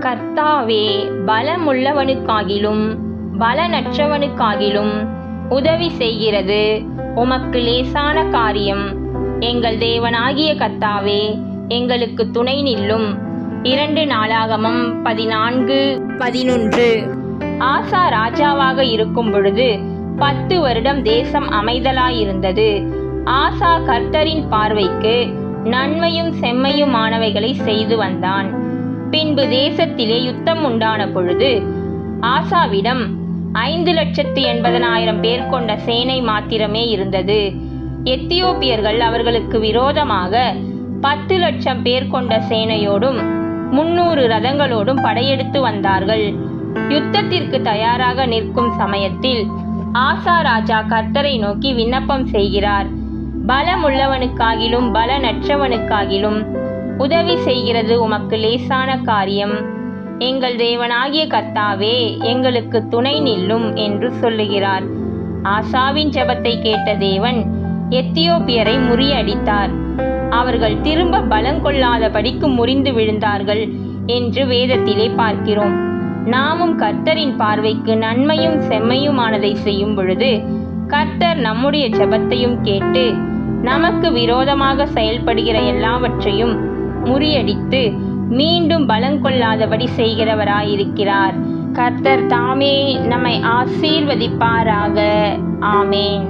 கர்த்தாவே, பலமுள்ளவனுக்காகிலும் பலனற்றவனுக்காகிலும் உதவி செய்கிறது உமக்கு லேசான காரியம். எங்கள் தேவனாகிய கர்த்தாவே, எங்களுக்கு துணை நில்லும். 2 நாளாகமம் 14:11. ஆசா ராஜாவாக இருக்கும் பொழுது 10 வருடம் தேசம் அமைதலாயிருந்தது. ஆசா கர்த்தரின் பார்வைக்கு நன்மையும் செம்மையுமானவைகளை செய்து வந்தான். பின்பு தேசத்திலே யுத்தம் உண்டான பொழுது ஆசாவிடம் 5,80,000 பேர் கொண்ட சேனை மாத்திரமே இருந்தது. எத்தியோப்பியர்கள் அவர்களுக்கு விரோதமாக 10,00,000 பேர் கொண்ட சேனையோடும் 300 ரதங்களோடும் படையெடுத்து வந்தார்கள். யுத்தத்திற்கு தயாராக நிற்கும் சமயத்தில் ஆசா ராஜா கர்த்தரை நோக்கி விண்ணப்பம் செய்கிறார். பலமுள்ளவனுக்காகிலும் பலனற்றவனுக்காகிலும் உதவி செய்கிறது உமக்கு லேசான காரியம். எங்கள் தேவனாகிய கர்த்தாவே, எங்களுக்கு துணை நில்லும் என்று சொல்லுகிறார். ஆசாவின் ஜெபத்தை கேட்ட தேவன் எத்தியோப்பியரை முறியடித்தார். அவர்கள் திரும்ப பலங்கொள்ளாதபடிக்கு முறிந்து விழுந்தார்கள் என்று வேதத்திலே பார்க்கிறோம். நாமும் கர்த்தரின் பார்வைக்கு நன்மையும் செம்மையுமானதை செய்யும் பொழுது கர்த்தர் நம்முடைய ஜெபத்தையும் கேட்டு நமக்கு விரோதமாக செயல்படுகிற எல்லாவற்றையும் முறியடித்து மீண்டும் பலங்கொள்ளாதபடி செய்கிறவராயிருக்கிறார். கர்த்தர் தாமே நம்மை ஆசீர்வதிப்பாராக. ஆமேன்.